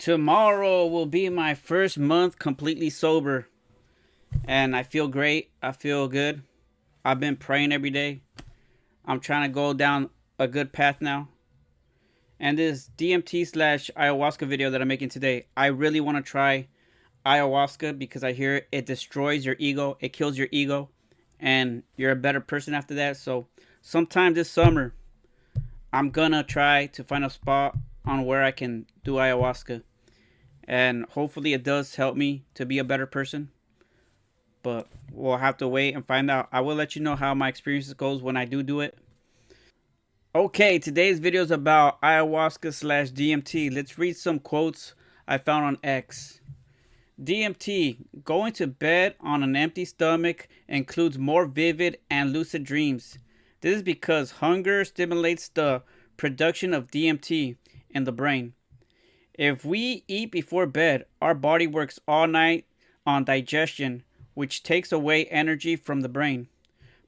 Tomorrow will be my first month completely sober. And I feel great. I feel good. I've been praying every day. I'm trying to go down a good path now. And this DMT slash ayahuasca video that I'm making today, I really want to try ayahuasca because I hear it destroys your ego. It kills your ego. And you're a better person after that. So sometime this summer, I'm gonna try to find a spot on where I can do ayahuasca. And hopefully it does help me to be a better person. But we'll have to wait and find out. I will let you know how my experience goes when I do it. Okay, today's video is about ayahuasca slash DMT. Let's read some quotes I found on X. DMT, going to bed on an empty stomach includes more vivid and lucid dreams. This is because hunger stimulates the production of DMT in the brain. If we eat before bed, our body works all night on digestion, which takes away energy from the brain.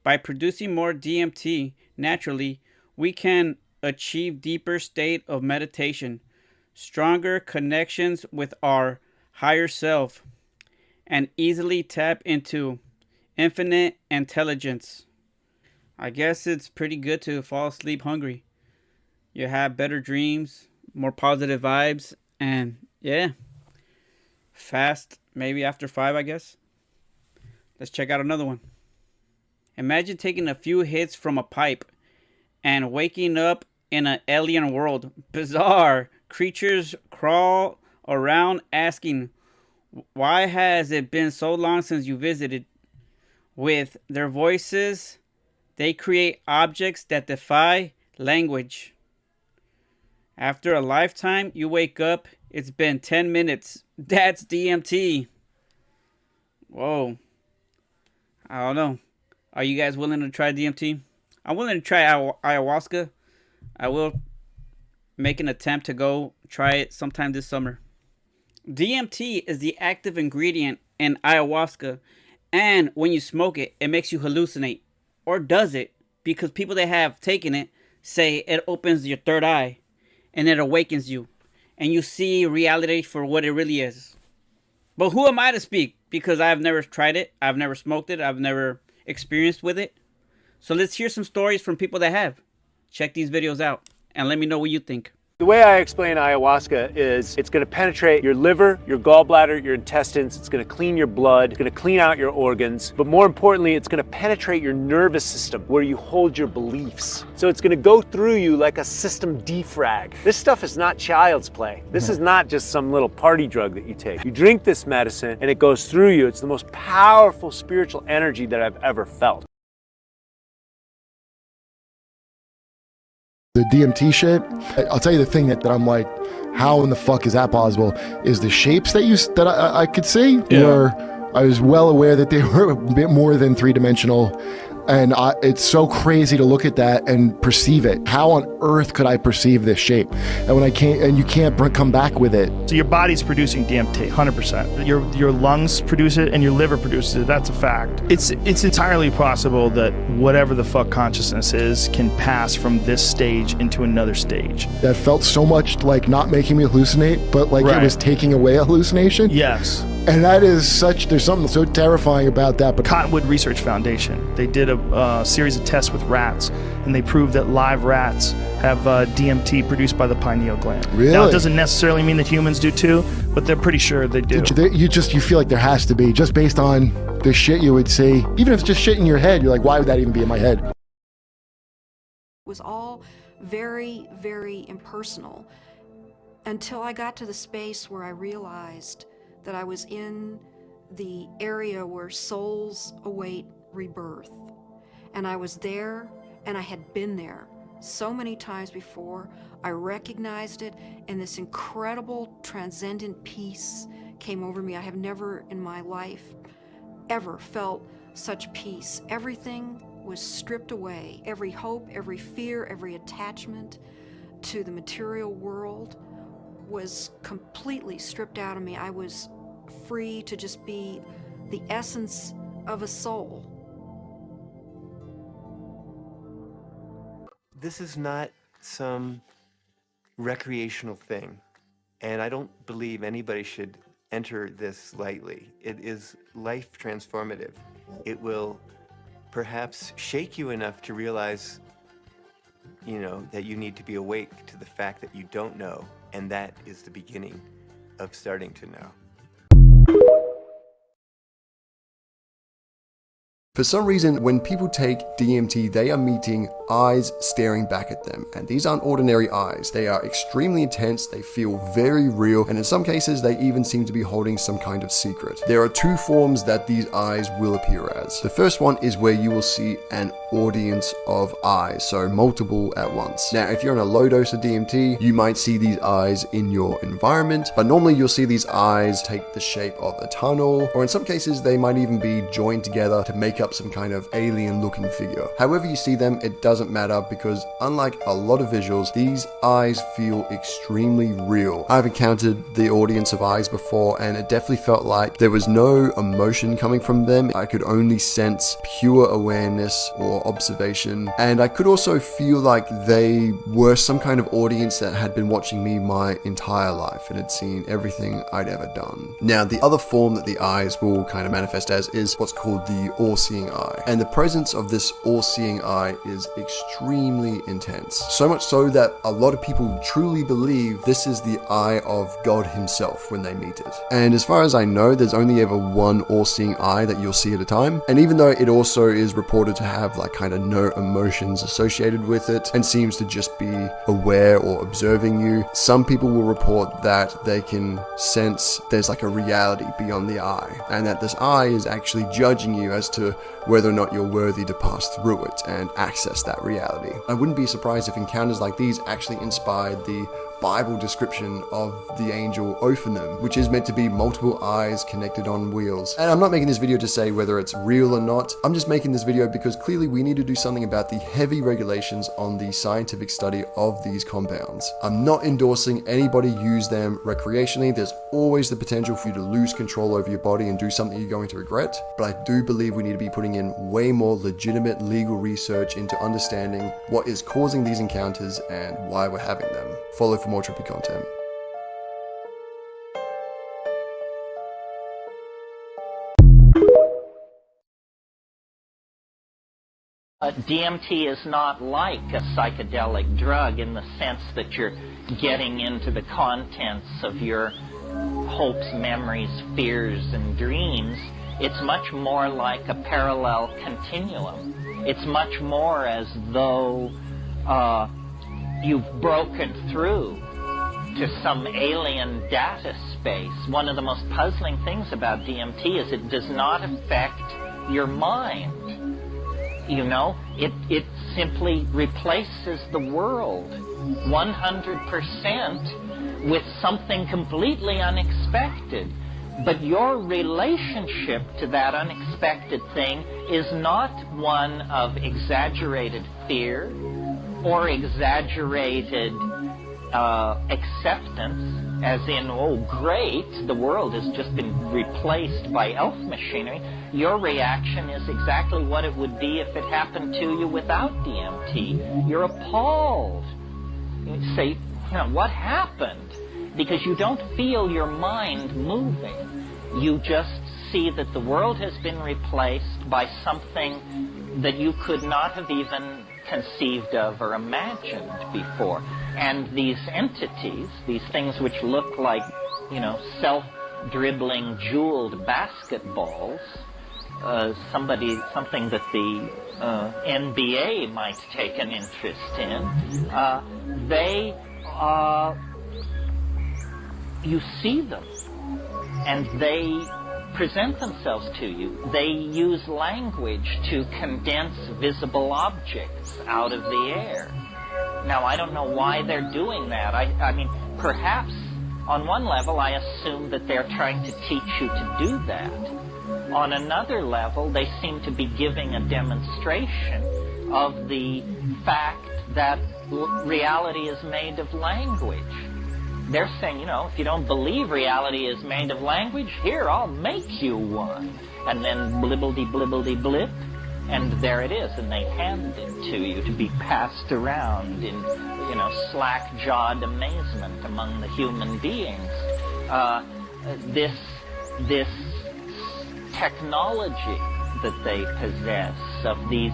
By producing more DMT naturally, we can achieve deeper state of meditation, stronger connections with our higher self, and easily tap into infinite intelligence. I guess it's pretty good to fall asleep hungry. You have better dreams, more positive vibes, and yeah, fast maybe after 5, I guess. Let's check out another one. Imagine taking a few hits from a pipe and waking up in an alien world. Bizarre. Creatures crawl around asking, why has it been so long since you visited? With their voices, they create objects that defy language. After a lifetime, you wake up, it's been 10 minutes. That's DMT. Whoa. I don't know. Are you guys willing to try DMT? I'm willing to try ayahuasca. I will make an attempt to go try it sometime this summer. DMT is the active ingredient in ayahuasca, and when you smoke it, it makes you hallucinate. Or does it? Because people that have taken it say it opens your third eye and it awakens you, and you see reality for what it really is. But who am I to speak? Because I've never tried it, I've never smoked it, I've never experienced with it. So let's hear some stories from people that have. Check these videos out and let me know what you think. The way I explain ayahuasca is it's going to penetrate your liver, your gallbladder, your intestines. It's going to clean your blood. It's going to clean out your organs. But more importantly, it's going to penetrate your nervous system where you hold your beliefs. So it's going to go through you like a system defrag. This stuff is not child's play. This is not just some little party drug that you take. You drink this medicine and it goes through you. It's the most powerful spiritual energy that I've ever felt. The DMT shit, I'll tell you the thing that I'm like, how in the fuck is that possible? Is the shapes that I could see, where I was well aware that they were a bit more than three-dimensional, and it's so crazy to look at that and perceive it. How on earth could I perceive this shape? And when I can't, and you can't come back with it. So your body's producing DMT, 100%. Your lungs produce it and your liver produces it. That's a fact. It's entirely possible that whatever the fuck consciousness is can pass from this stage into another stage. That felt so much like not making me hallucinate, but like Right. It was taking away a hallucination. Yes. And that is there's something so terrifying about that. But Cottonwood Research Foundation, they did a series of tests with rats, and they proved that live rats have DMT produced by the pineal gland. Really? Now, it doesn't necessarily mean that humans do too, but they're pretty sure they do. you feel like there has to be, just based on the shit you would see. Even if it's just shit in your head, you're like, why would that even be in my head? It was all very, very impersonal until I got to the space where I realized that I was in the area where souls await rebirth. And I was there, and I had been there so many times before. I recognized it, and this incredible transcendent peace came over me. I have never in my life ever felt such peace. Everything was stripped away. Every hope, every fear, every attachment to the material world was completely stripped out of me. I was free to just be the essence of a soul. This is not some recreational thing. And I don't believe anybody should enter this lightly. It is life transformative. It will perhaps shake you enough to realize, you know, that you need to be awake to the fact that you don't know, and that is the beginning of starting to know. For some reason, when people take DMT, they are meeting eyes staring back at them. And these aren't ordinary eyes. They are extremely intense, they feel very real, and in some cases, they even seem to be holding some kind of secret. There are two forms that these eyes will appear as. The first one is where you will see an audience of eyes, so multiple at once. Now, if you're on a low dose of DMT, you might see these eyes in your environment, but normally you'll see these eyes take the shape of a tunnel, or in some cases, they might even be joined together to make up some kind of alien looking figure. However you see them, it doesn't matter, because unlike a lot of visuals, these eyes feel extremely real. I've encountered the audience of eyes before, and it definitely felt like there was no emotion coming from them. I could only sense pure awareness or observation, and I could also feel like they were some kind of audience that had been watching me my entire life and had seen everything I'd ever done. Now, the other form that the eyes will kind of manifest as is what's called the all-seeing eye, and the presence of this all-seeing eye is extremely intense, so much so that a lot of people truly believe this is the eye of God himself when they meet it. And as far as I know, there's only ever one all-seeing eye that you'll see at a time, and even though it also is reported to have like kind of no emotions associated with it and seems to just be aware or observing you, some people will report that they can sense there's like a reality beyond the eye, and that this eye is actually judging you as to whether or not you're worthy to pass through it and access that reality. I wouldn't be surprised if encounters like these actually inspired the Bible description of the angel Ophanim, which is meant to be multiple eyes connected on wheels. And I'm not making this video to say whether it's real or not. I'm just making this video because clearly we need to do something about the heavy regulations on the scientific study of these compounds. I'm not endorsing anybody use them recreationally. There's always the potential for you to lose control over your body and do something you're going to regret. But I do believe we need to be putting in way more legitimate legal research into understanding what is causing these encounters and why we're having them. Follow for more trippy content. DMT is not like a psychedelic drug in the sense that you're getting into the contents of your hopes, memories, fears, and dreams. It's much more like a parallel continuum. It's much more as though you've broken through to some alien data space. One of the most puzzling things about DMT is it does not affect your mind. You know, it simply replaces the world 100% with something completely unexpected. But your relationship to that unexpected thing is not one of exaggerated fear or exaggerated acceptance, as in, oh great, the world has just been replaced by elf machinery. Your reaction is exactly what it would be if it happened to you without DMT. You're appalled. You say, you know, what happened? Because you don't feel your mind moving. You just see that the world has been replaced by something that you could not have even conceived of or imagined before. And these entities, these things which look like, you know, self-dribbling jeweled basketballs, something that the NBA might take an interest in, you see them, and they present themselves to you. They use language to condense visible objects out of the air. Now, I don't know why they're doing that. I mean, perhaps on one level, I assume that they're trying to teach you to do that. On another level, they seem to be giving a demonstration of the fact that reality is made of language. They're saying, you know, if you don't believe reality is made of language, here, I'll make you one. And then blibbledy-blibbledy-blip, and there it is, and they hand it to you to be passed around in, slack-jawed amazement among the human beings. This technology that they possess of these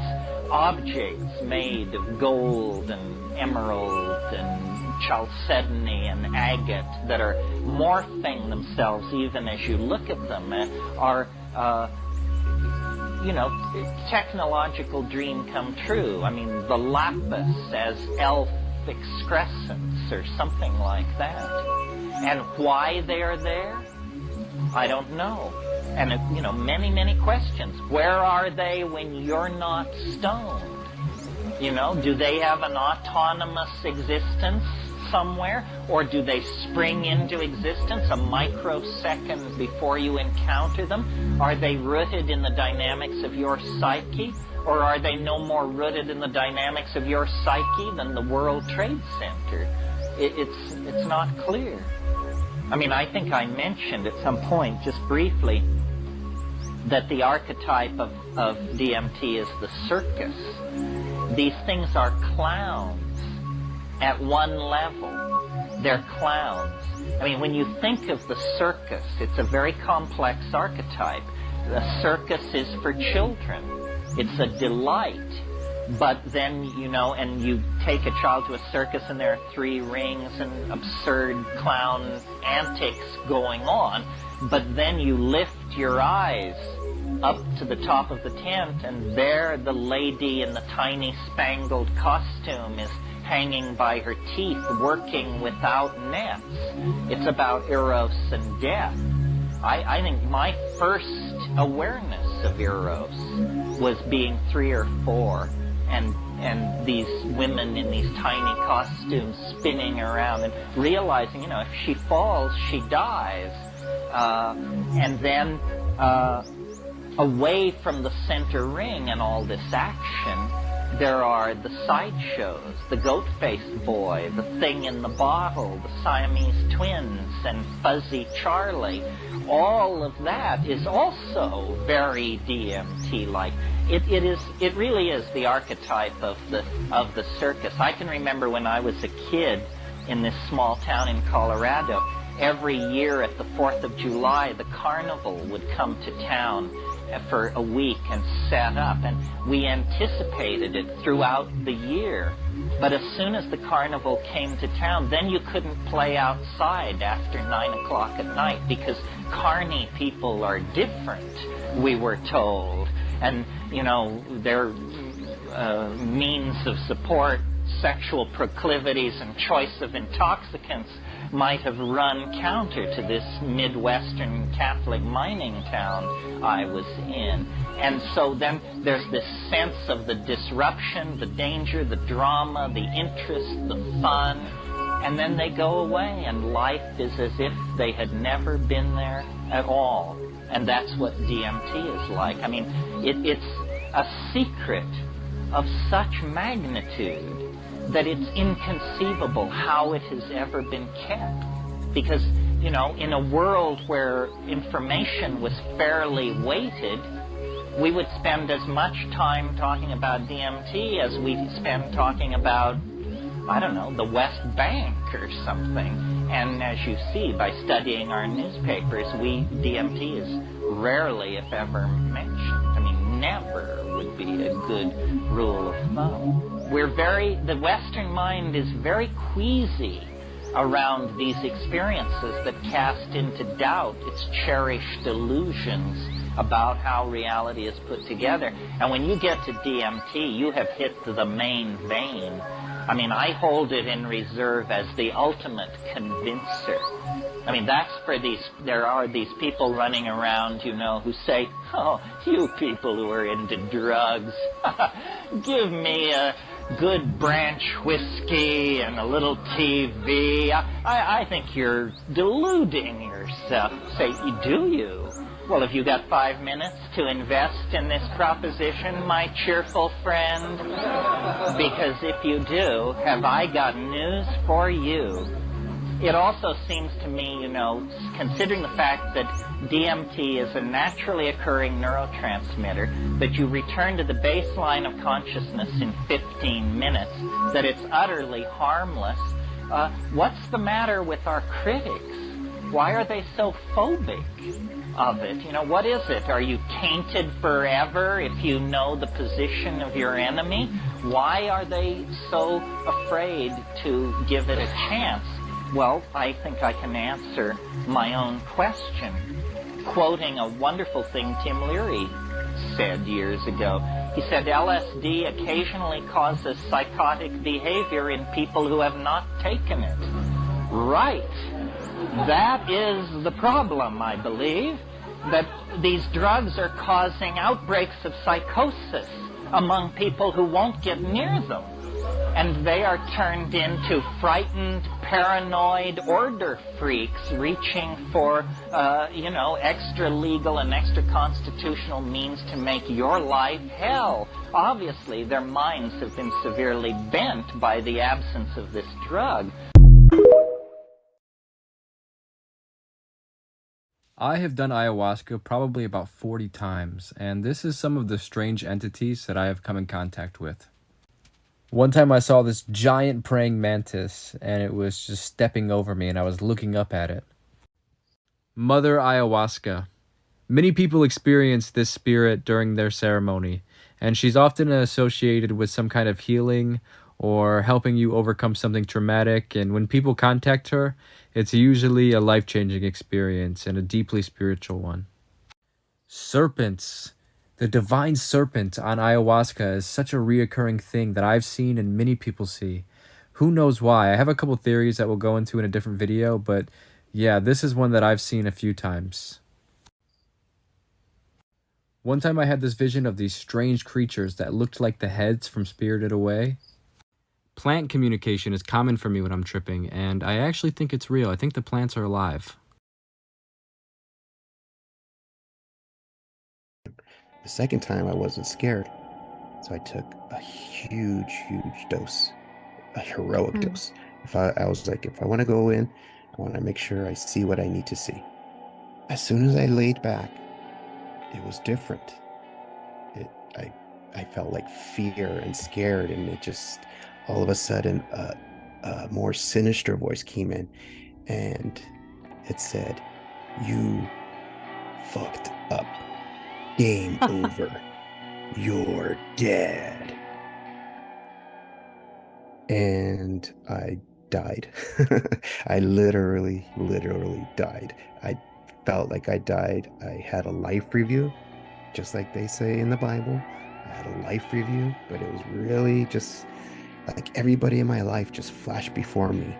objects made of gold and emerald and chalcedony and agate that are morphing themselves even as you look at them are technological dream come true. I mean, the lapis as elf excrescence or something like that. And why they're there, I don't know. And, many, many questions. Where are they when you're not stoned? Do they have an autonomous existence somewhere? Or do they spring into existence a microsecond before you encounter them? Are they rooted in the dynamics of your psyche? Or are they no more rooted in the dynamics of your psyche than the World Trade Center? It's not clear. I mean, I think I mentioned at some point, just briefly, that the archetype of DMT is the circus. These things are clowns at one level. They're clowns. I mean, when you think of the circus, it's a very complex archetype. The circus is for children. It's a delight. But then, and you take a child to a circus and there are 3 rings and absurd clown antics going on. But then you lift your eyes up to the top of the tent, and there the lady in the tiny spangled costume is hanging by her teeth, working without nets. It's about Eros and death. I think my first awareness of Eros was being 3 or 4, and these women in these tiny costumes spinning around and realizing, if she falls, she dies. And then away from the center ring and all this action, there are the sideshows, the goat-faced boy, the thing in the bottle, the Siamese twins, and Fuzzy Charlie. All of that is also very DMT-like. It really is the archetype of the circus. I can remember when I was a kid in this small town in Colorado, every year at the 4th of July, the carnival would come to town for a week and set up, and we anticipated it throughout the year. But as soon as the carnival came to town, then you couldn't play outside after 9 o'clock at night, because carny people are different, we were told. And, their means of support, sexual proclivities, and choice of intoxicants might have run counter to this Midwestern Catholic mining town I was in. And so then there's this sense of the disruption, the danger, the drama, the interest, the fun, and then they go away, and life is as if they had never been there at all. And that's what DMT is like. I mean, it's a secret of such magnitude that it's inconceivable how it has ever been kept. Because, in a world where information was fairly weighted, we would spend as much time talking about DMT as we spend talking about, I don't know, the West Bank or something. And as you see, by studying our newspapers, DMT is rarely, if ever, mentioned. I mean, never would be a good rule of thumb. The Western mind is very queasy around these experiences that cast into doubt its cherished illusions about how reality is put together. And when you get to DMT, you have hit the main vein. I mean, I hold it in reserve as the ultimate convincer. I mean, that's for there are these people running around, who say, oh, you people who are into drugs, give me a good branch whiskey and a little TV. I think you're deluding yourself. Say, do you? Well, have you got 5 minutes to invest in this proposition, my cheerful friend? Because if you do, have I got news for you. It also seems to me, considering the fact that DMT is a naturally occurring neurotransmitter, that you return to the baseline of consciousness in 15 minutes, that it's utterly harmless. What's the matter with our critics? Why are they so phobic of it? What is it? Are you tainted forever if you know the position of your enemy? Why are they so afraid to give it a chance? Well, I think I can answer my own question, quoting a wonderful thing Tim Leary said years ago. He said, LSD occasionally causes psychotic behavior in people who have not taken it. Right. That is the problem, I believe, that these drugs are causing outbreaks of psychosis among people who won't get near them. And they are turned into frightened, paranoid order freaks reaching for, extra legal and extra constitutional means to make your life hell. Obviously, their minds have been severely bent by the absence of this drug. I have done ayahuasca probably about 40 times, and this is some of the strange entities that I have come in contact with. One time I saw this giant praying mantis, and it was just stepping over me, and I was looking up at it. Mother Ayahuasca. Many people experience this spirit during their ceremony, and she's often associated with some kind of healing or helping you overcome something traumatic, and when people contact her, it's usually a life-changing experience and a deeply spiritual one. Serpents. The divine serpent on ayahuasca is such a reoccurring thing that I've seen and many people see. Who knows why? I have a couple theories that we'll go into in a different video, but yeah, this is one that I've seen a few times. One time I had this vision of these strange creatures that looked like the heads from Spirited Away. Plant communication is common for me when I'm tripping, and I actually think it's real. I think the plants are alive. The second time I wasn't scared, so I took a huge dose, a heroic dose. I was like, if I want to go in, I want to make sure I see what I need to see. As soon as I laid back, it was different. I felt like fear and scared, and it just, all of a sudden, a more sinister voice came in, and it said, "You fucked up. Game over. You're dead." And I died. I literally died. I felt like I died. I had a life review, just like they say in the Bible. I had a life review, but it was really just like everybody in my life just flashed before me.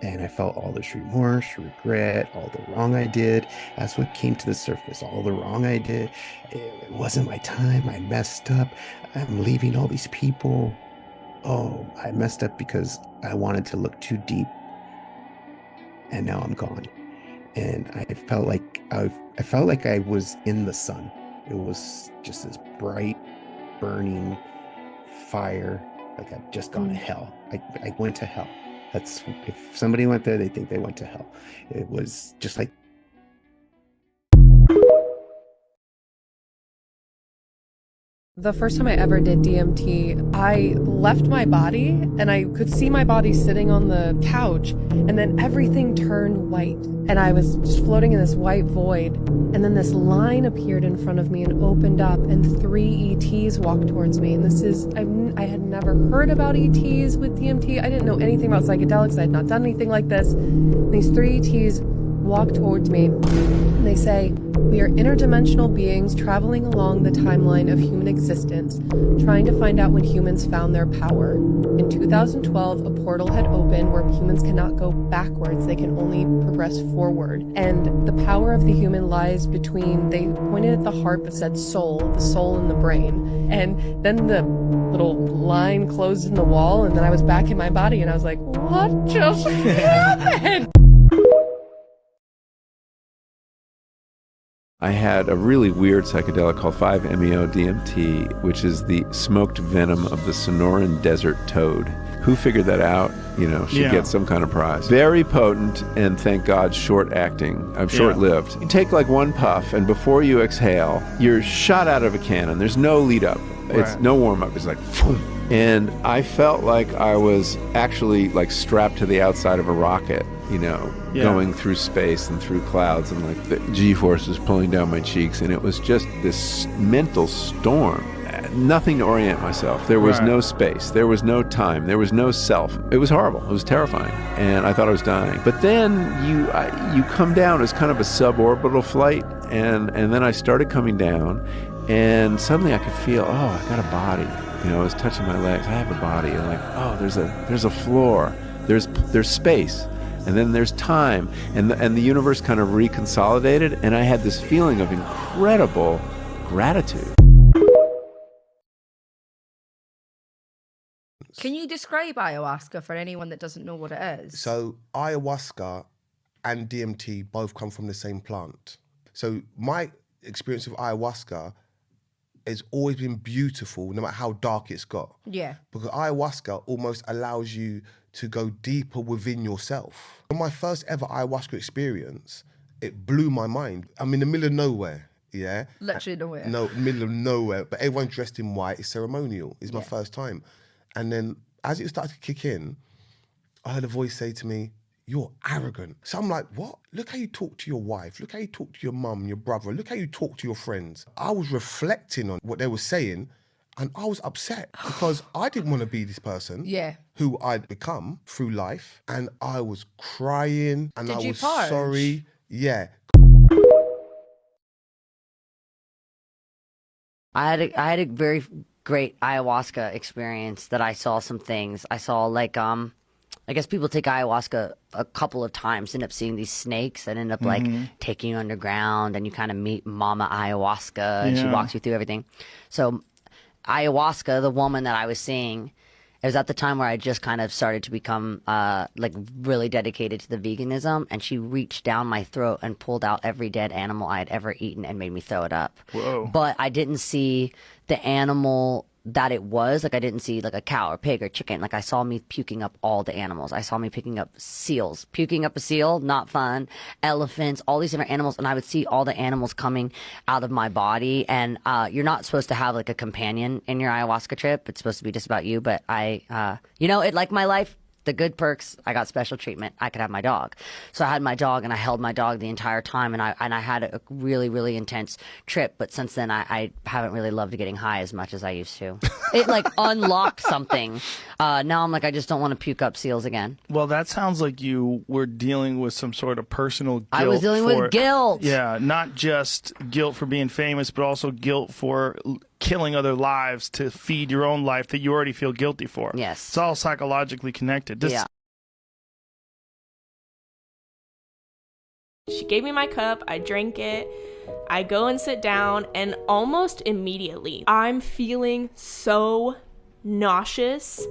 And I felt all this remorse, regret, all the wrong I did. That's what came to the surface. All the wrong I did. It wasn't my time. I messed up. I'm leaving all these people. Oh, I messed up because I wanted to look too deep. And now I'm gone. And I felt like I was in the sun. It was just this bright, burning fire. Like I'd just gone to hell. I went to hell. That's, if somebody went there, they think they went to hell. It was just like. The first time I ever did DMT, I left my body and I could see my body sitting on the couch, and then everything turned white and I was just floating in this white void, and then this line appeared in front of me and opened up, and 3 ETs walked towards me. And this is, I had never heard about ETs with DMT. I didn't know anything about psychedelics. I had not done anything like this. And these 3 ETs walk towards me and they say, "We are interdimensional beings traveling along the timeline of human existence, trying to find out when humans found their power. In 2012, a portal had opened where humans cannot go backwards, they can only progress forward. And the power of the human lies between," they pointed at the heart but said soul, the soul and the brain. And then the little line closed in the wall, and then I was back in my body, and I was like, what just happened? I had a really weird psychedelic called 5-MeO-DMT, which is the smoked venom of the Sonoran desert toad. Who figured that out, should get some kind of prize. Very potent and, thank God, short-acting, short-lived. You take like one puff, and before you exhale, you're shot out of a cannon. There's no lead-up. It's no warm-up. It's like, boom. And I felt like I was actually like strapped to the outside of a rocket, going through space and through clouds, and like the G-forces pulling down my cheeks. And it was just this mental storm. Nothing to orient myself. There was no space. There was no time. There was no self. It was horrible. It was terrifying. And I thought I was dying. But then you come down as kind of a suborbital flight. And then I started coming down. And suddenly I could feel, I got a body. I was touching my legs. I have a body. And like, there's a floor. There's space. And then there's time. And the universe kind of reconsolidated. And I had this feeling of incredible gratitude. Can you describe ayahuasca for anyone that doesn't know what it is? So ayahuasca and DMT both come from the same plant. So my experience of ayahuasca has always been beautiful, no matter how dark it's got. Yeah. Because ayahuasca almost allows you to go deeper within yourself. On my first ever ayahuasca experience, it blew my mind. I'm in the middle of nowhere. Yeah. Literally nowhere. No, middle of nowhere. But everyone's dressed in white. It's ceremonial. It's my first time. And then as it started to kick in, I heard a voice say to me, "You're arrogant." So I'm like, what? Look how you talk to your wife. Look how you talk to your mum, your brother. Look how you talk to your friends. I was reflecting on what they were saying, and I was upset because I didn't want to be this person who I'd become through life. And I was crying and I was sorry. Yeah. I had a very great ayahuasca experience that I saw some things. I saw like I guess people take ayahuasca a couple of times, end up seeing these snakes that end up like taking you underground, and you kind of meet Mama Ayahuasca and she walks you through everything. So ayahuasca, the woman that I was seeing, it was at the time where I just kind of started to become like really dedicated to the veganism, and she reached down my throat and pulled out every dead animal I had ever eaten and made me throw it up. Whoa. But I didn't see the animal that it was. Like I didn't see like a cow or pig or chicken. Like I saw me puking up all the animals. I saw me picking up seals. Puking up a seal, not fun. Elephants, all these different animals. And I would see all the animals coming out of my body. And you're not supposed to have like a companion in your ayahuasca trip. It's supposed to be just about you. But it like my life. The good perks, I got special treatment. I could have my dog. So I had my dog and I held my dog the entire time, and I had a really, really intense trip. But since then, I haven't really loved getting high as much as I used to. It like unlocked something. Now I'm like, I just don't want to puke up seals again. Well, that sounds like you were dealing with some sort of personal guilt. I was dealing with guilt. Yeah, not just guilt for being famous, but also guilt for killing other lives to feed your own life that you already feel guilty for. Yes. It's all psychologically connected. Yeah. She gave me my cup, I drank it, I go and sit down, and almost immediately I'm feeling so nauseous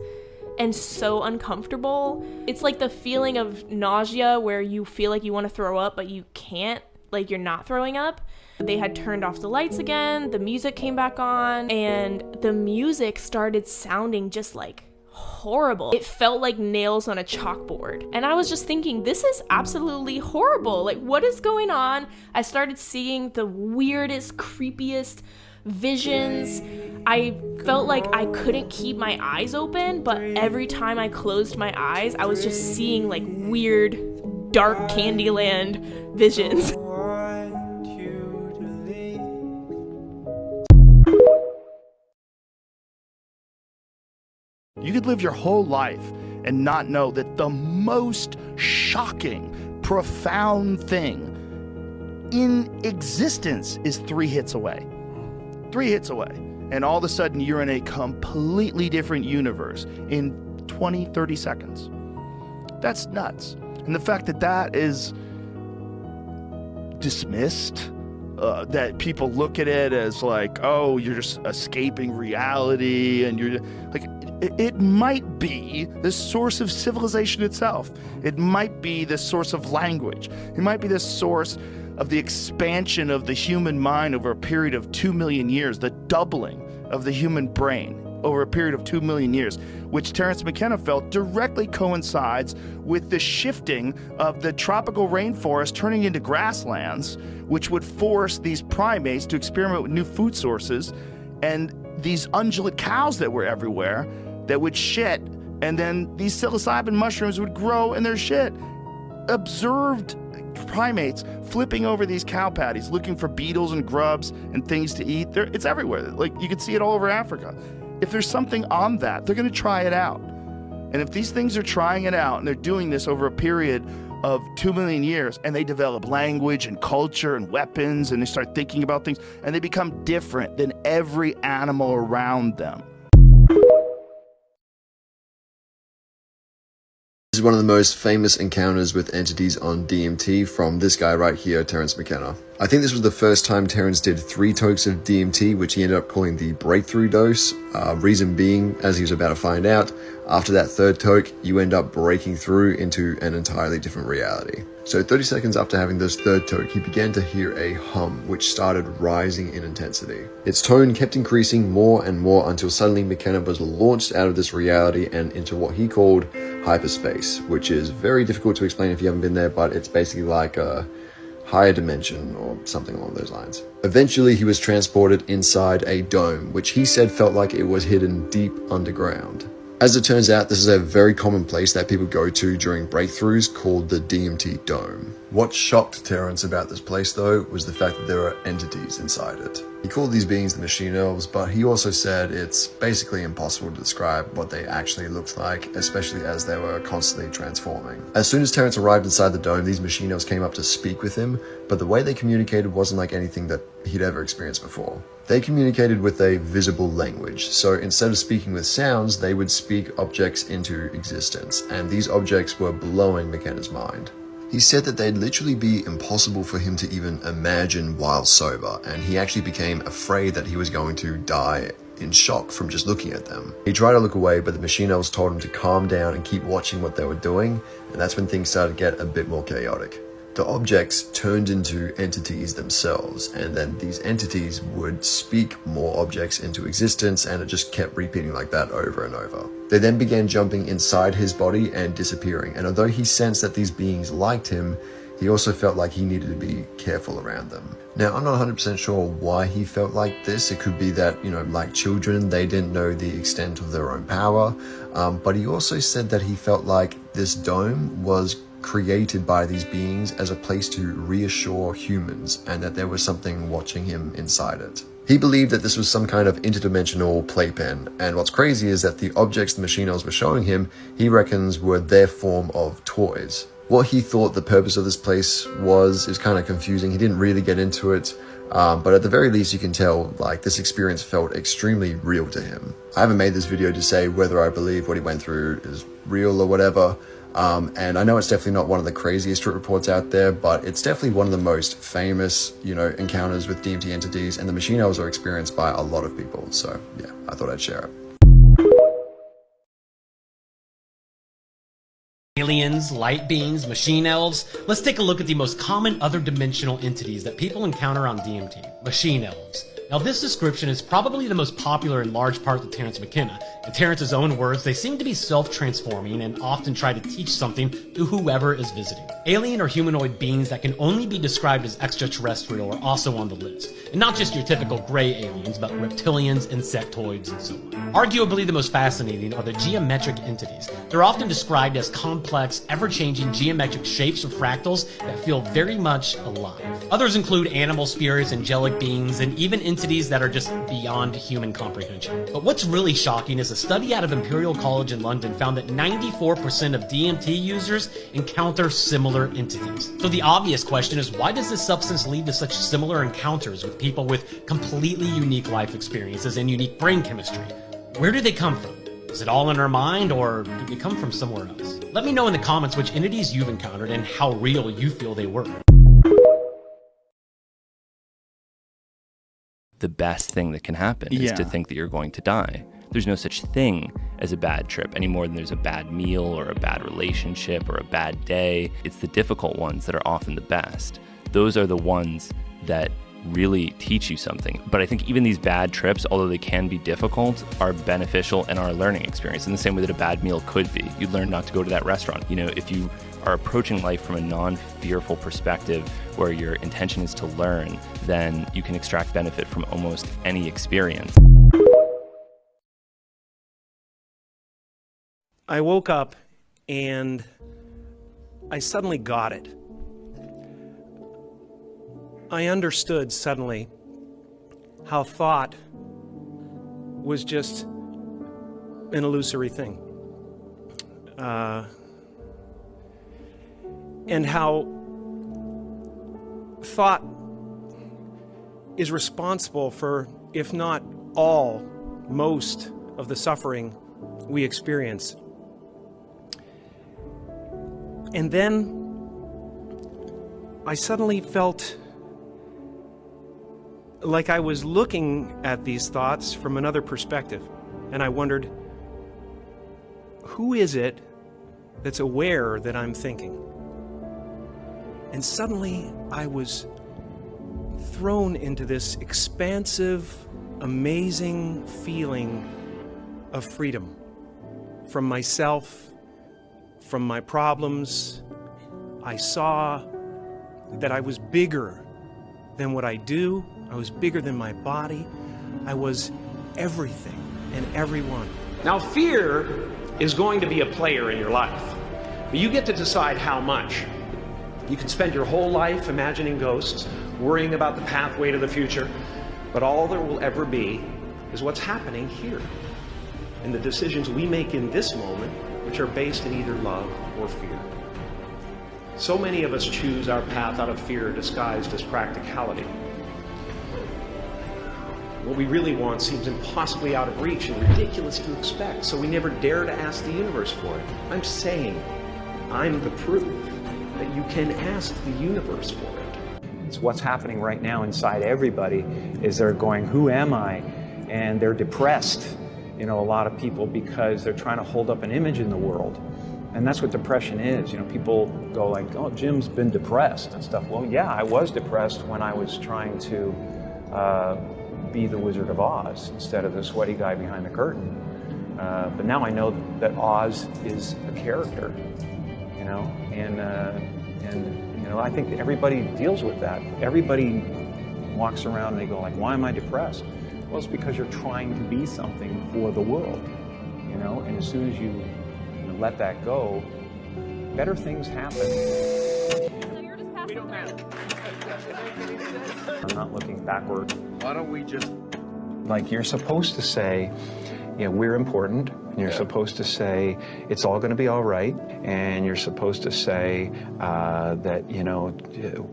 and so uncomfortable. It's like the feeling of nausea where you feel like you want to throw up, but you can't, like you're not throwing up. They had turned off the lights again, the music came back on, and the music started sounding just like horrible. It felt like nails on a chalkboard. And I was just thinking, this is absolutely horrible. Like, what is going on? I started seeing the weirdest, creepiest visions. I felt like I couldn't keep my eyes open, but every time I closed my eyes, I was just seeing like weird, dark Candyland visions. You could live your whole life and not know that the most shocking, profound thing in existence is 3 hits away. 3 hits away. And all of a sudden, you're in a completely different universe in 20, 30 seconds. That's nuts. And the fact that that is dismissed, that people look at it as like, oh, you're just escaping reality, and you're like, it might be the source of civilization itself. It might be the source of language. It might be the source of the expansion of the human mind over a period of 2 million years, the doubling of the human brain over a period of 2 million years, which Terence McKenna felt directly coincides with the shifting of the tropical rainforest turning into grasslands, which would force these primates to experiment with new food sources, and these ungulate cows that were everywhere that would shit, and then these psilocybin mushrooms would grow in their shit. Observed primates flipping over these cow patties, looking for beetles and grubs and things to eat. It's everywhere. Like, you can see it all over Africa. If there's something on that, they're going to try it out. And if these things are trying it out and they're doing this over a period of 2 million years, and they develop language and culture and weapons, and they start thinking about things, and they become different than every animal around them. This is one of the most famous encounters with entities on DMT from this guy right here, Terence McKenna. I think this was the first time Terence did 3 tokes of DMT, which he ended up calling the breakthrough dose. Reason being, as he was about to find out, after that 3rd toke, you end up breaking through into an entirely different reality. So 30 seconds after having this 3rd toke, he began to hear a hum, which started rising in intensity. Its tone kept increasing more and more until suddenly McKenna was launched out of this reality and into what he called hyperspace, which is very difficult to explain if you haven't been there, but it's basically like a higher dimension or something along those lines. Eventually, he was transported inside a dome, which he said felt like it was hidden deep underground. As it turns out, this is a very common place that people go to during breakthroughs called the DMT Dome. What shocked Terence about this place, though, was the fact that there are entities inside it. He called these beings the machine elves, but he also said it's basically impossible to describe what they actually looked like, especially as they were constantly transforming. As soon as Terence arrived inside the dome, these machine elves came up to speak with him, but the way they communicated wasn't like anything that he'd ever experienced before. They communicated with a visible language, so instead of speaking with sounds, they would speak objects into existence, and these objects were blowing McKenna's mind. He said that they'd literally be impossible for him to even imagine while sober, and he actually became afraid that he was going to die in shock from just looking at them. He tried to look away, but the machine elves told him to calm down and keep watching what they were doing, and that's when things started to get a bit more chaotic. The objects turned into entities themselves, and then these entities would speak more objects into existence, and it just kept repeating like that over and over. They then began jumping inside his body and disappearing, and although he sensed that these beings liked him, he also felt like he needed to be careful around them. Now, I'm not 100% sure why he felt like this. It could be that, like children, they didn't know the extent of their own power, but he also said that he felt like this dome was created by these beings as a place to reassure humans, and that there was something watching him inside it. He believed that this was some kind of interdimensional playpen, and what's crazy is that the objects the machine elves were showing him, he reckons were their form of toys. What he thought the purpose of this place was is kind of confusing. He didn't really get into it, but at the very least you can tell like this experience felt extremely real to him. I haven't made this video to say whether I believe what he went through is real or whatever, and I know it's definitely not one of the craziest reports out there, but it's definitely one of the most famous, encounters with DMT entities, and the machine elves are experienced by a lot of people. So yeah, I thought I'd share it. Aliens, light beings, machine elves. Let's take a look at the most common other dimensional entities that people encounter on DMT. Machine elves. Now, this description is probably the most popular in large part to Terence McKenna. In Terence's own words, they seem to be self-transforming and often try to teach something to whoever is visiting. Alien or humanoid beings that can only be described as extraterrestrial are also on the list. And not just your typical gray aliens, but reptilians, insectoids, and so on. Arguably the most fascinating are the geometric entities. They're often described as complex, ever-changing geometric shapes or fractals that feel very much alive. Others include animal spirits, angelic beings, and even entities that are just beyond human comprehension. But what's really shocking is a study out of Imperial College in London found that 94% of DMT users encounter similar entities. So the obvious question is, why does this substance lead to such similar encounters with people with completely unique life experiences and unique brain chemistry? Where do they come from? Is it all in our mind, or do they come from somewhere else? Let me know in the comments which entities you've encountered and how real you feel they were. The best thing that can happen is to think that you're going to die. There's no such thing as a bad trip any more than there's a bad meal or a bad relationship or a bad day. It's the difficult ones that are often the best. those are the ones that really teach you something. But I think even these bad trips, although they can be difficult, are beneficial in our learning experience in the same way that a bad meal could be. You learn not to go to that restaurant. You know, if you are approaching life from a non-fearful perspective where your intention is to learn, then you can extract benefit from almost any experience. I woke up and I suddenly got it. I understood suddenly how thought was just an illusory thing. And how thought is responsible for, if not all, most of the suffering we experience. And then I suddenly felt like I was looking at these thoughts from another perspective. And I wondered, who is it that's aware that I'm thinking? And suddenly I was thrown into this expansive, amazing feeling of freedom from myself, from my problems. I saw that I was bigger than what I do. I was bigger than my body. I was everything and everyone. Now, fear is going to be a player in your life, but you get to decide how much. You can spend your whole life imagining ghosts, worrying about the pathway to the future, but all there will ever be is what's happening here, and the decisions we make in this moment, which are based in either love or fear. So many of us choose our path out of fear disguised as practicality. What we really want seems impossibly out of reach and ridiculous to expect, so we never dare to ask the universe for it. I'm saying, I'm the proof that you can ask the universe for it. It's what's happening right now inside everybody is they're going, who am I? And they're depressed, you know, a lot of people, because they're trying to hold up an image in the world. And that's what depression is. You know, people go like, oh, Jim's been depressed and stuff. Well, yeah, I was depressed when I was trying to be the Wizard of Oz instead of the sweaty guy behind the curtain. But now I know that Oz is a character, you know, and you know, I think everybody deals with that. Everybody walks around and they go like, why am I depressed? Well, it's because you're trying to be something for the world, you know, and as soon as you let that go, better things happen. I'm not looking backward. Why don't we just... Like, you're supposed to say, you know, we're important. You're supposed to say, it's all going to be all right. And you're supposed to say that, you know,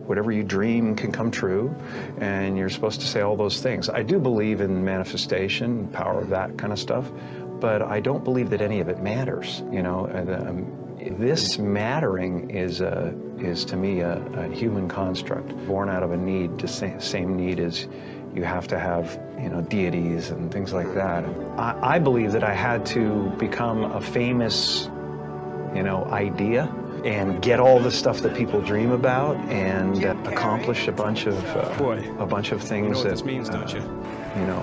whatever you dream can come true. And you're supposed to say all those things. I do believe in manifestation, power of that kind of stuff. But I don't believe that any of it matters, you know. This mattering is to me a human construct, born out of a need, the same need as you have to have, you know, deities and things like that. I believe that I had to become a famous, you know, idea and get all the stuff that people dream about and accomplish a bunch of things you know what that this means, don't you? You know,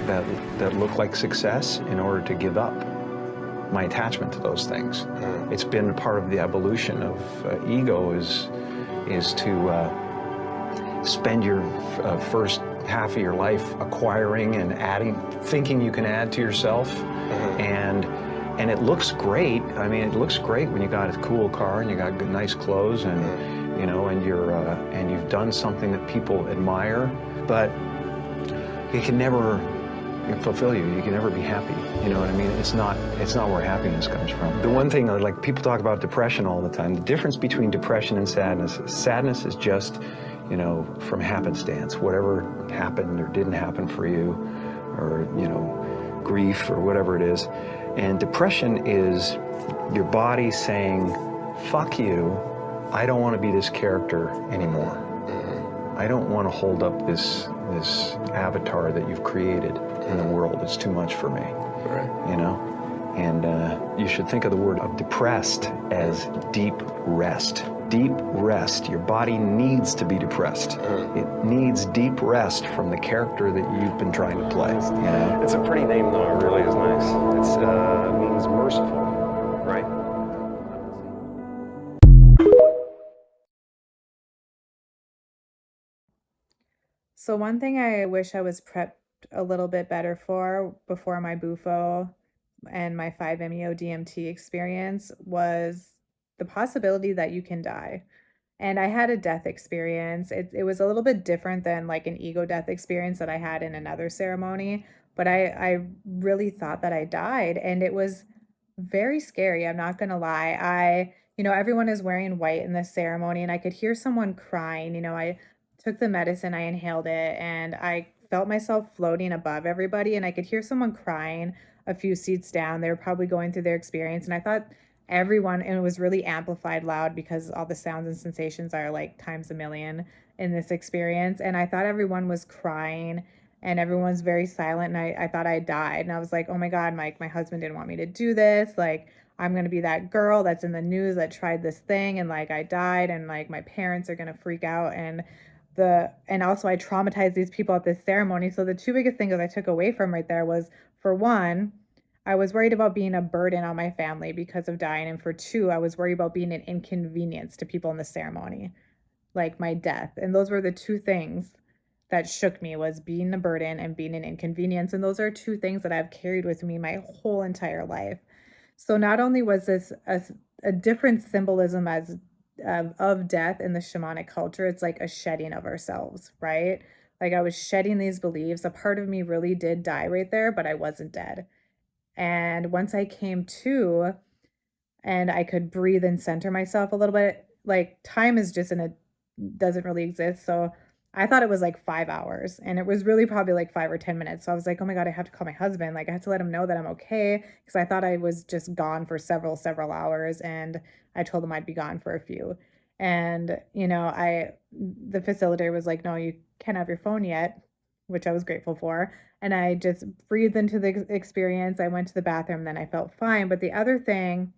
that look like success in order to give up my attachment to those things. It's been part of the evolution of ego is to spend your first half of your life acquiring and adding, thinking you can add to yourself, and it looks great. I mean, it looks great when you got a cool car and you got good, nice clothes, and you know, and you've done something that people admire, but it can never fulfill you. You can never be happy. You know what I mean? It's not where happiness comes from. The one thing, like, people talk about depression all the time. The difference between depression and sadness is just, you know, from happenstance. Whatever happened or didn't happen for you, or, you know, grief or whatever it is. And depression is your body saying, fuck you, I don't want to be this character anymore. I don't want to hold up this avatar that you've created in the world. It's too much for me, you know? And you should think of the word of depressed as deep rest. deep rest. Your body needs to be depressed. It needs deep rest from the character that you've been trying to play. You know? It's a pretty name, though. It really is nice. It means merciful, right? So one thing I wish I was prepped a little bit better for before my Bufo and my 5-MeO DMT experience was the possibility that you can die. And I had a death experience. It was a little bit different than like an ego death experience that I had in another ceremony, but I really thought that I died, and it was very scary. I'm not gonna lie. Everyone is wearing white in this ceremony, and I could hear someone crying. I took the medicine, I inhaled it, and I felt myself floating above everybody, and I could hear someone crying a few seats down. They were probably going through their experience, and I thought everyone, and it was really amplified loud because all the sounds and sensations are like times a million in this experience. And I thought everyone was crying and everyone's very silent. And I thought I died. And I was like, oh my God, Mike, my husband didn't want me to do this. Like, I'm going to be that girl that's in the news that tried this thing. And like, I died, and like, my parents are going to freak out. And also I traumatized these people at this ceremony. So the two biggest things that I took away from right there was, for one, I was worried about being a burden on my family because of dying. And for two, I was worried about being an inconvenience to people in the ceremony, like my death. And those were the two things that shook me, was being a burden and being an inconvenience. And those are two things that I've carried with me my whole entire life. So not only was this a different symbolism of death in the shamanic culture, it's like a shedding of ourselves, right? Like I was shedding these beliefs. A part of me really did die right there, but I wasn't dead. And once I came to and I could breathe and center myself a little bit, like time is just doesn't really exist. So I thought it was like 5 hours, and it was really probably like 5 or 10 minutes. So I was like, oh my God, I have to call my husband. Like I have to let him know that I'm okay, because I thought I was just gone for several hours, and I told him I'd be gone for a few. And, the facilitator was like, no, you can't have your phone yet, which I was grateful for. And I just breathed into the experience. I went to the bathroom, then I felt fine. But the other thing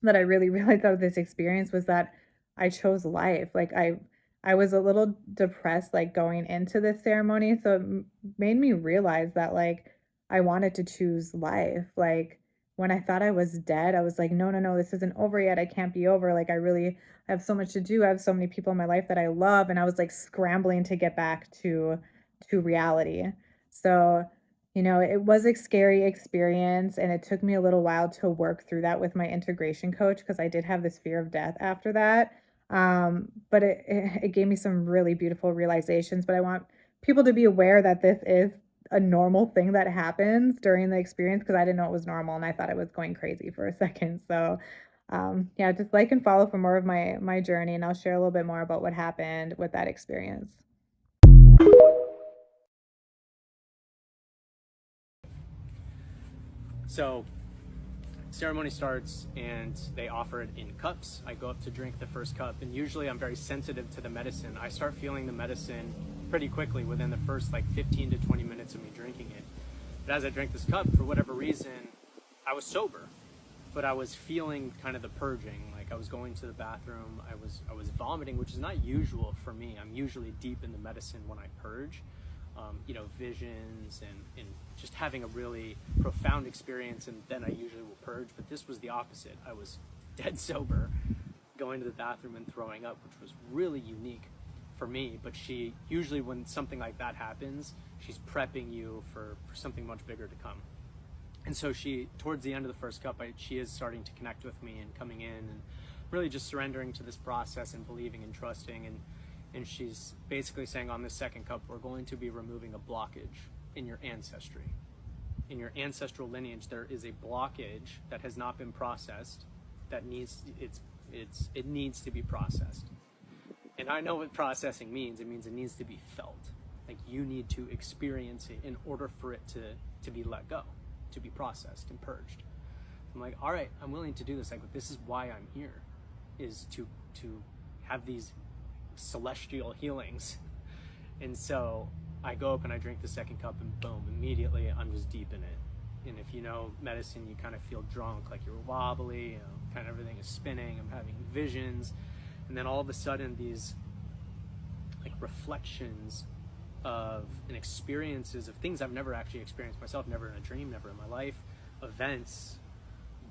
that I really realized out of this experience was that I chose life. Like I was a little depressed, like going into this ceremony. So it made me realize that like I wanted to choose life. Like when I thought I was dead, I was like, no, this isn't over yet. I can't be over. Like I have so much to do. I have so many people in my life that I love. And I was like scrambling to get back to reality. So, it was a scary experience, and it took me a little while to work through that with my integration coach, because I did have this fear of death after that. But it gave me some really beautiful realizations. But I want people to be aware that this is a normal thing that happens during the experience, because I didn't know it was normal, and I thought I was going crazy for a second. So just like and follow for more of my journey, and I'll share a little bit more about what happened with that experience. So ceremony starts and they offer it in cups. I go up to drink the first cup, and usually I'm very sensitive to the medicine. I start feeling the medicine pretty quickly within the first like 15 to 20 minutes of me drinking it. But as I drank this cup, for whatever reason, I was sober, but I was feeling kind of the purging. Like I was going to the bathroom, I was vomiting, which is not usual for me. I'm usually deep in the medicine when I purge. Visions and just having a really profound experience, and then I usually will purge. But this was the opposite. I was dead sober, going to the bathroom and throwing up, which was really unique for me. But she usually, when something like that happens, she's prepping you for something much bigger to come. And so she, towards the end of the first cup, she is starting to connect with me and coming in and really just surrendering to this process and believing and trusting. And she's basically saying, on this second cup, we're going to be removing a blockage in your ancestry. In your ancestral lineage, there is a blockage that has not been processed that it needs to be processed. And I know what processing means. It means it needs to be felt. Like you need to experience it in order for it to be let go, to be processed and purged. I'm like, all right, I'm willing to do this. Like, this is why I'm here, is to have these celestial healings. And so I go up and I drink the second cup, and boom, immediately I'm just deep in it. And if you know medicine, you kind of feel drunk, like you're wobbly, kind of everything is spinning. I'm having visions, And then all of a sudden these like reflections of and experiences of things I've never actually experienced myself, never in a dream, never in my life, events,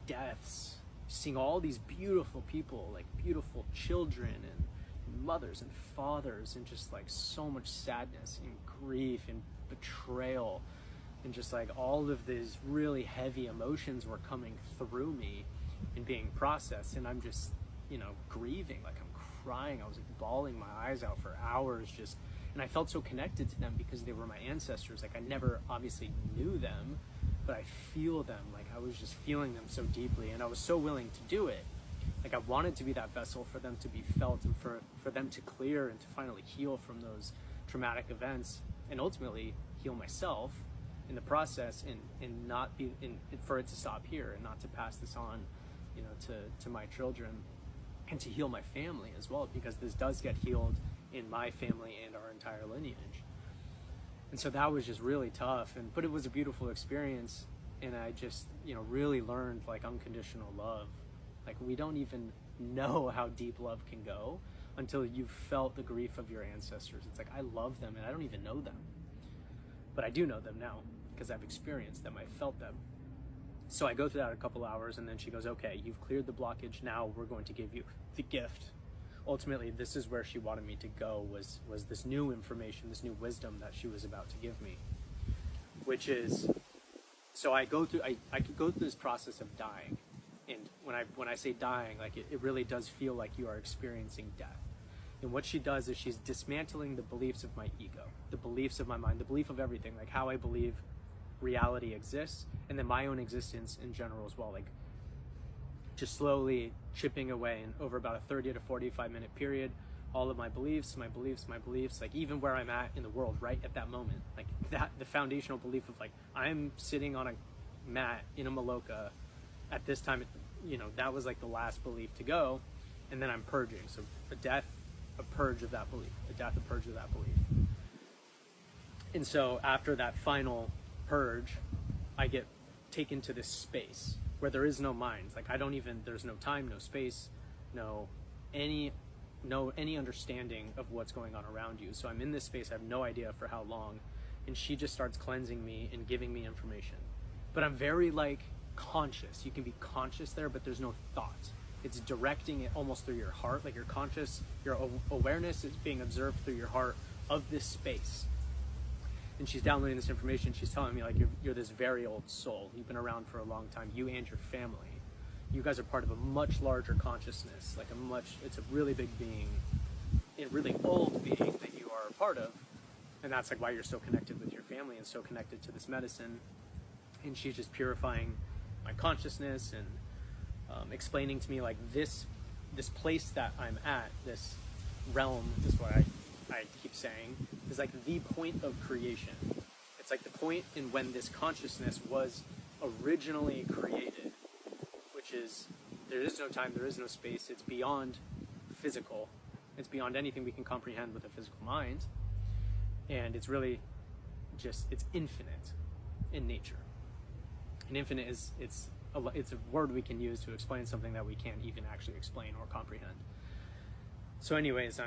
deaths, seeing all these beautiful people, like beautiful children and mothers and fathers, and just like so much sadness and grief and betrayal, and just like all of these really heavy emotions were coming through me and being processed, and I'm just, you know, grieving, like I'm crying. I was like bawling my eyes out for hours, just, and I felt so connected to them because they were my ancestors. Like I never obviously knew them, but I feel them. Like I was just feeling them so deeply, and I was so willing to do it. Like I wanted to be that vessel for them to be felt, and for them to clear and to finally heal from those traumatic events, and ultimately heal myself in the process, and not be, and for it to stop here and not to pass this on, you know, to my children, and to heal my family as well, because this does get healed in my family and our entire lineage. And so that was just really tough, but it was a beautiful experience, and I just, you know, really learned like unconditional love. Like we don't even know how deep love can go until you've felt the grief of your ancestors. It's like, I love them and I don't even know them, but I do know them now because I've experienced them, I felt them. So I go through that a couple hours, and then she goes, okay, you've cleared the blockage, now we're going to give you the gift. Ultimately, this is where she wanted me to go, was this new information, this new wisdom that she was about to give me, which is, so I could go through this process of dying. And when I say dying, like it really does feel like you are experiencing death. And what she does is she's dismantling the beliefs of my ego, the beliefs of my mind, the belief of everything, like how I believe reality exists, and then my own existence in general as well. Like just slowly chipping away, and over about a 30 to 45 minute period, all of my beliefs, like even where I'm at in the world right at that moment, like that, the foundational belief of like, I'm sitting on a mat in a maloka at this time, you know, that was like the last belief to go. And then I'm purging. So a death, a purge of that belief, a death, a purge of that belief. And so after that final purge, I get taken to this space where there is no mind. Like there's no time, no space, no any understanding of what's going on around you. So I'm in this space, I have no idea for how long, and she just starts cleansing me and giving me information. But I'm very like conscious. You can be conscious there, but there's no thought. It's directing it almost through your heart, like your awareness is being observed through your heart of this space. And she's downloading this information. She's telling me like, you're this very old soul. You've been around for a long time, you and your family. You guys are part of a much larger consciousness, like it's a really big being, a really old being that you are a part of. And that's like why you're so connected with your family and so connected to this medicine. And she's just purifying my consciousness and explaining to me like this place that I'm at, this realm, is what I keep saying, is like the point of creation. It's like the point in when this consciousness was originally created, which is, there is no time, there is no space, it's beyond physical, it's beyond anything we can comprehend with a physical mind, and it's really just, it's infinite in nature. And infinite is, it's a word we can use to explain something that we can't even actually explain or comprehend. So anyways,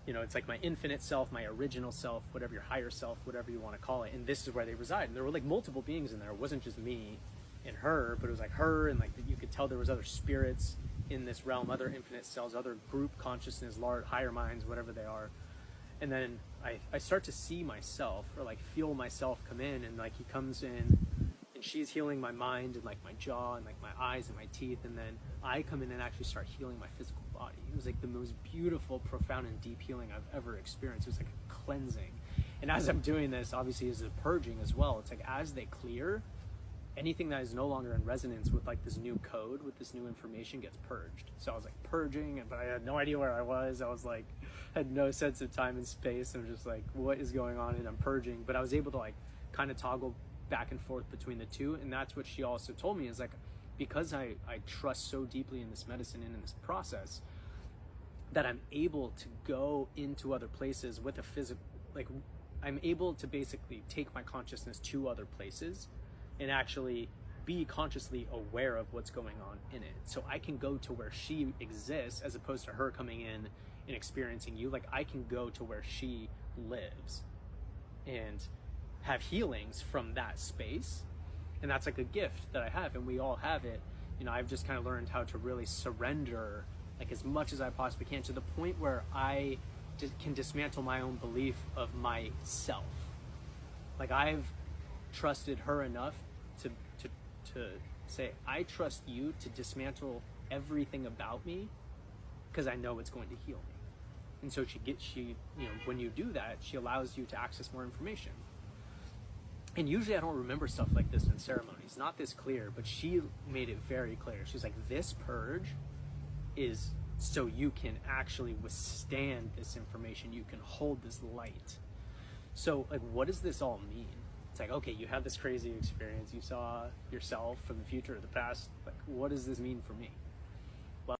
it's like my infinite self, my original self, whatever your higher self, whatever you want to call it, and this is where they reside. And there were like multiple beings in there. It wasn't just me and her, but it was like her, and like you could tell there was other spirits in this realm, other infinite selves, other group consciousness, large, higher minds, whatever they are. And then I start to see myself, or like feel myself come in, and like he comes in, and she's healing my mind and like my jaw and like my eyes and my teeth, and then I come in and actually start healing my physical body. It was like the most beautiful, profound, and deep healing I've ever experienced. It was like a cleansing. And as I'm doing this, obviously, is the purging as well. It's like as they clear, anything that is no longer in resonance with like this new code, with this new information, gets purged. So I was like purging, but I had no idea where I was. I was like, had no sense of time and space. I'm just like, what is going on? And I'm purging, but I was able to like kind of toggle back and forth between the two. And that's what she also told me, is like, because I trust so deeply in this medicine and in this process, that I'm able to go into other places with a physical, like I'm able to basically take my consciousness to other places and actually be consciously aware of what's going on in it. So I can go to where she exists as opposed to her coming in and experiencing you. Like, I can go to where she lives and have healings from that space. And that's like a gift that I have, and we all have it. You know, I've just kind of learned how to really surrender, like, as much as I possibly can, to the point where I can dismantle my own belief of myself. Like, I've trusted her enough to say, I trust you to dismantle everything about me because I know it's going to heal me. And so she, you know, when you do that, she allows you to access more information. And usually I don't remember stuff like this in ceremonies, not this clear, but she made it very clear. She's like, this purge is so you can actually withstand this information, you can hold this light. So, like, what does this all mean? It's like, okay, you had this crazy experience, you saw yourself from the future or the past, like, what does this mean for me? Well,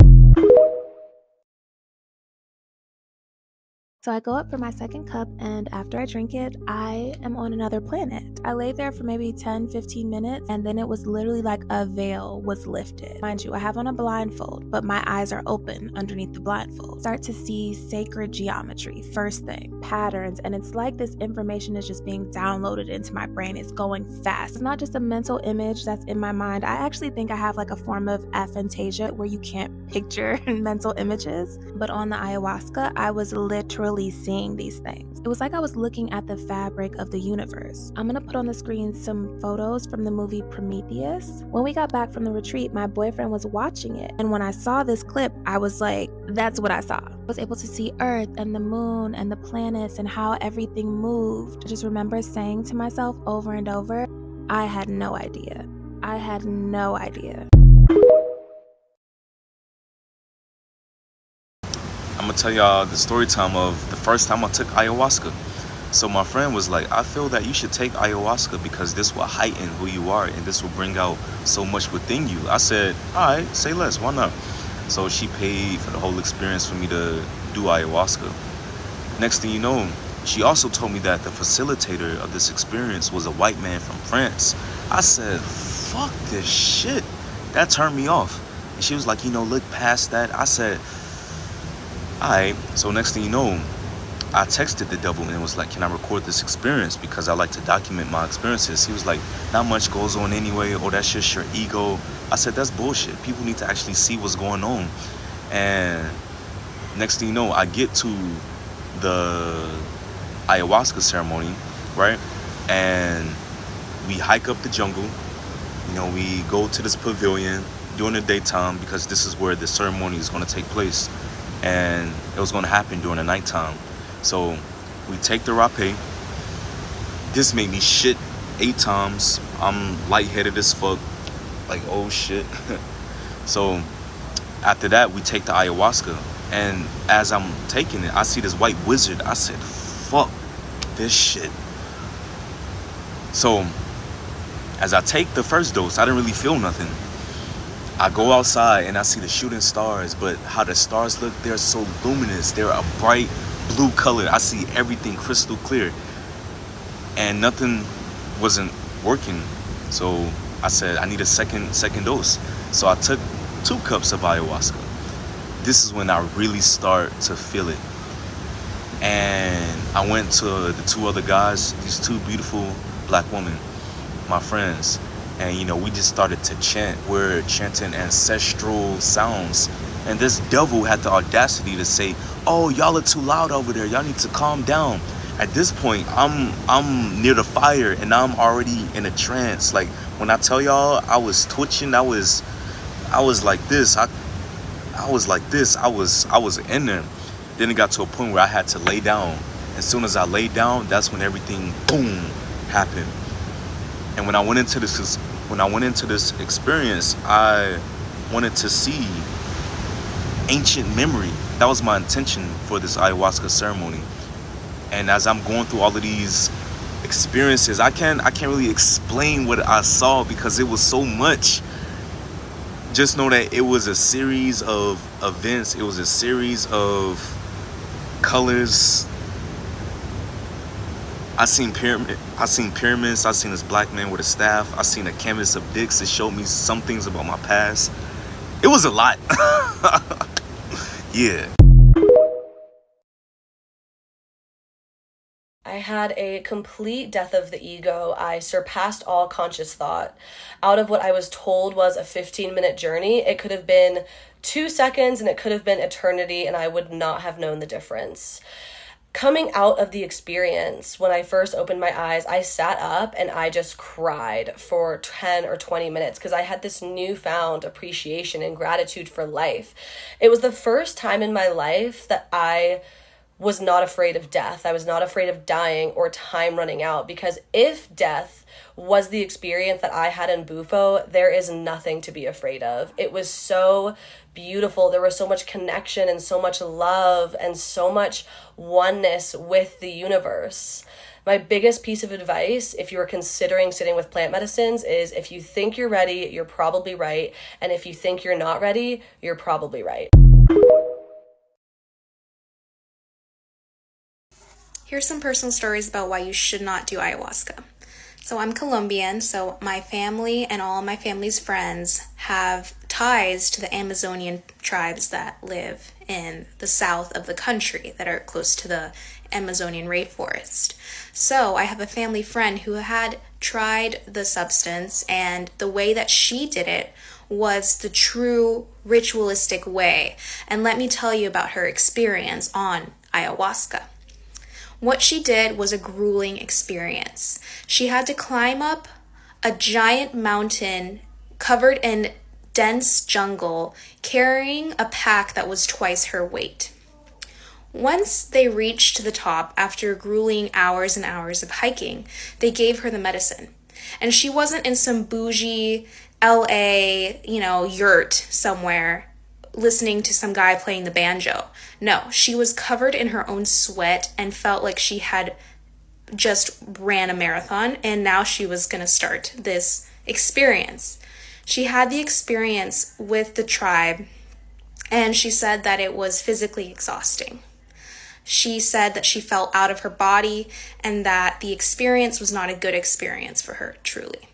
So I go up for my second cup, and after I drink it, I am on another planet. I lay there for maybe 10, 15 minutes, and then it was literally like a veil was lifted. Mind you, I have on a blindfold, but my eyes are open underneath the blindfold. Start to see sacred geometry, first thing, patterns, and it's like this information is just being downloaded into my brain. It's going fast. It's not just a mental image that's in my mind. I actually think I have like a form of aphantasia where you can't picture mental images, but on the ayahuasca, I was literally seeing these things. It was like I was looking at the fabric of the universe. I'm gonna put on the screen some photos from the movie Prometheus. When we got back from the retreat, my boyfriend was watching it, and when I saw this clip, I was like, that's what I saw. I was able to see Earth and the moon and the planets and how everything moved. I just remember saying to myself over and over, I had no idea. I had no idea. I'm gonna tell y'all the story time of the first time I took ayahuasca. So my friend was like, I feel that you should take ayahuasca because this will heighten who you are and this will bring out so much within you. I said, all right, say less, why not? So she paid for the whole experience for me to do ayahuasca. Next thing you know, she also told me that the facilitator of this experience was a white man from France. I said, fuck this shit. That turned me off. And she was like, you know, look past that. I said, alright, so next thing you know, I texted the devil and was like, can I record this experience? Because I like to document my experiences. He was like, not much goes on anyway, or that's just your ego. I said, that's bullshit. People need to actually see what's going on. And next thing you know, I get to the ayahuasca ceremony, right? And we hike up the jungle. You know, we go to this pavilion during the daytime because this is where the ceremony is going to take place. And it was going to happen during the nighttime. So we take the rapé. This made me shit 8 times. I'm lightheaded as fuck. Like, oh shit. So after that, we take the ayahuasca. And as I'm taking it, I see this white wizard. I said, fuck this shit. So as I take the first dose, I didn't really feel nothing. I go outside and I see the shooting stars, but how the stars look, they're so luminous. They're a bright blue color. I see everything crystal clear. And nothing wasn't working. So I said, I need a second dose. So I took 2 cups of ayahuasca. This is when I really start to feel it. And I went to the 2 other guys, these 2 beautiful black women, my friends. And, you know, we just started to chant. We're chanting ancestral sounds. And this devil had the audacity to say, oh, y'all are too loud over there. Y'all need to calm down. At this point, I'm near the fire and I'm already in a trance. Like, when I tell y'all, I was twitching. I was like this. I was like this. I was in there. Then it got to a point where I had to lay down. As soon as I laid down, that's when everything, boom, happened. And when I went into this experience, I wanted to see ancient memory. That was my intention for this ayahuasca ceremony. And as I'm going through all of these experiences, I can't really explain what I saw because it was so much. Just know that it was a series of events. It was a series of colors. I seen pyramids. I seen this black man with a staff. I seen a canvas of dicks that showed me some things about my past. It was a lot. Yeah. I had a complete death of the ego. I surpassed all conscious thought. Out of what I was told was a 15-minute journey, it could have been 2 seconds and it could have been eternity, and I would not have known the difference. Coming out of the experience, when I first opened my eyes, I sat up and I just cried for 10 or 20 minutes because I had this newfound appreciation and gratitude for life. It was the first time in my life that I was not afraid of death. I was not afraid of dying or time running out, because if death was the experience that I had in Bufo, there is nothing to be afraid of. It was so beautiful. There was so much connection and so much love and so much oneness with the universe. My biggest piece of advice, if you are considering sitting with plant medicines, is if you think you're ready, you're probably right. And if you think you're not ready, you're probably right. Here's some personal stories about why you should not do ayahuasca. So I'm Colombian, so my family and all my family's friends have ties to the Amazonian tribes that live in the south of the country that are close to the Amazonian rainforest. So I have a family friend who had tried the substance, and the way that she did it was the true ritualistic way. And let me tell you about her experience on ayahuasca. What she did was a grueling experience. She had to climb up a giant mountain covered in dense jungle, carrying a pack that was twice her weight. Once they reached the top, after grueling hours and hours of hiking, they gave her the medicine. And she wasn't in some bougie LA, yurt somewhere listening to some guy playing the banjo. No, she was covered in her own sweat and felt like she had just ran a marathon, and now she was going to start this experience. She had the experience with the tribe, and she said that it was physically exhausting. She said that she felt out of her body and that the experience was not a good experience for her, truly.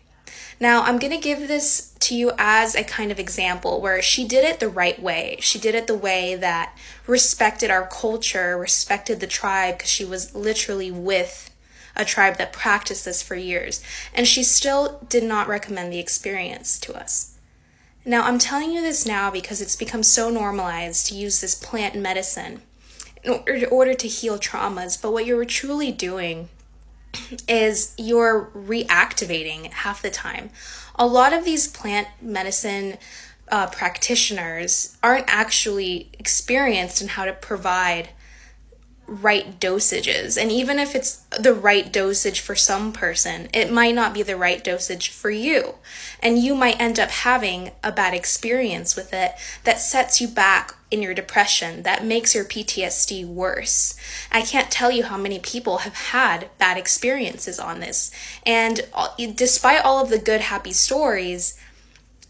Now, I'm going to give this to you as a kind of example where she did it the right way. She did it the way that respected our culture, respected the tribe, because she was literally with a tribe that practiced this for years. And she still did not recommend the experience to us. Now, I'm telling you this now because it's become so normalized to use this plant medicine in order to heal traumas. But what you're truly doing is you're reactivating half the time. A lot of these plant medicine practitioners aren't actually experienced in how to provide right dosages. And even if it's the right dosage for some person, it might not be the right dosage for you. And you might end up having a bad experience with it that sets you back in your depression, that makes your PTSD worse. I can't tell you how many people have had bad experiences on this. And despite all of the good, happy stories,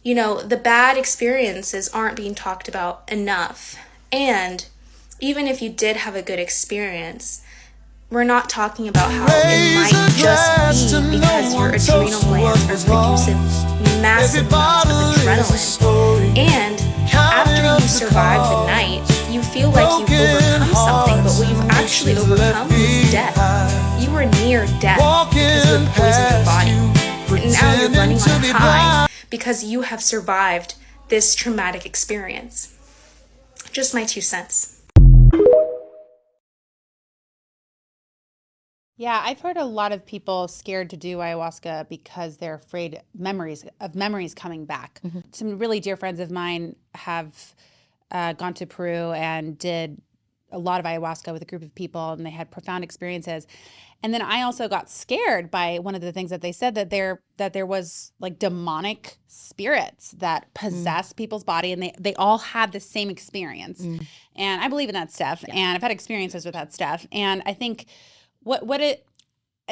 the bad experiences aren't being talked about enough. And even if you did have a good experience, we're not talking about how it might just be because your adrenal glands are producing massive amounts of adrenaline. And after you survive the night, you feel like you've overcome something, but what you've actually overcome is death. You were near death because you had poisoned your body. And now you're running on a high because you have survived this traumatic experience. Just my 2 cents. Yeah, I've heard a lot of people scared to do ayahuasca because they're afraid of memories coming back. Mm-hmm. Some really dear friends of mine have gone to Peru and did a lot of ayahuasca with a group of people, and they had profound experiences. And then I also got scared by one of the things that they said, that there was like demonic spirits that possess people's body, and they all had the same experience. And I believe in that stuff, and I've had experiences with that stuff. And I think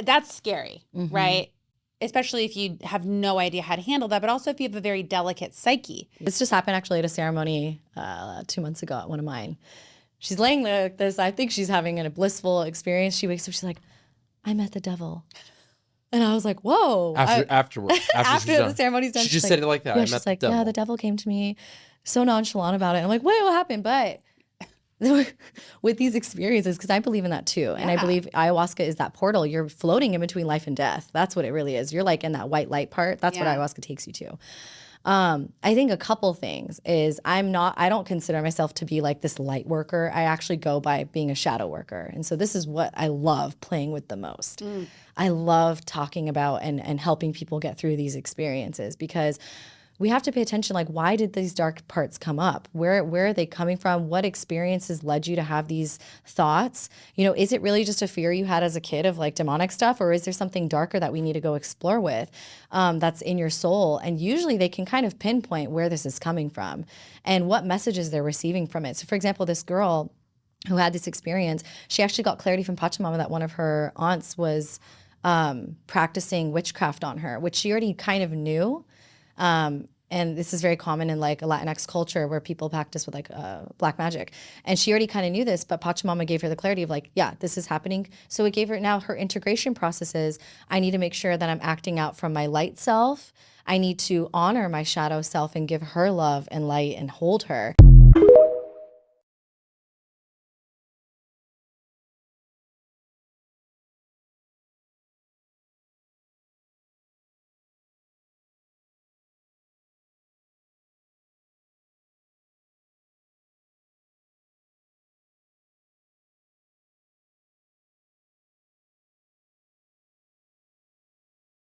that's scary, right? Especially if you have no idea how to handle that, but also if you have a very delicate psyche. This just happened actually at a ceremony 2 months ago at one of mine. She's laying there like this. I think she's having a blissful experience. She wakes up, she's like, I met the devil. And I was like, whoa. After the ceremony's done. She she's just like, said it like that. Yeah, I she's met like, the devil. yeah, the devil came to me so nonchalant about it. I'm like, wait, what happened? But with these experiences, because I believe in that too. And I believe ayahuasca is that portal. You're floating in between life and death. That's what it really is. You're like in that white light part. That's what ayahuasca takes you to. I think a couple things is I don't consider myself to be like this light worker. I actually go by being a shadow worker. And so this is what I love playing with the most. I love talking about and helping people get through these experiences, because we have to pay attention, like, why did these dark parts come up? Where are they coming from? What experiences led you to have these thoughts? You know, is it really just a fear you had as a kid of like demonic stuff, or is there something darker that we need to go explore with that's in your soul? And usually they can kind of pinpoint where this is coming from and what messages they're receiving from it. So for example, this girl who had this experience, she actually got clarity from Pachamama that one of her aunts was practicing witchcraft on her, which she already kind of knew. And this is very common in like a Latinx culture where people practice with like black magic. And she already kind of knew this, but Pachamama gave her the clarity of like, yeah, this is happening. So it gave her now her integration processes. I need to make sure that I'm acting out from my light self. I need to honor my shadow self and give her love and light and hold her.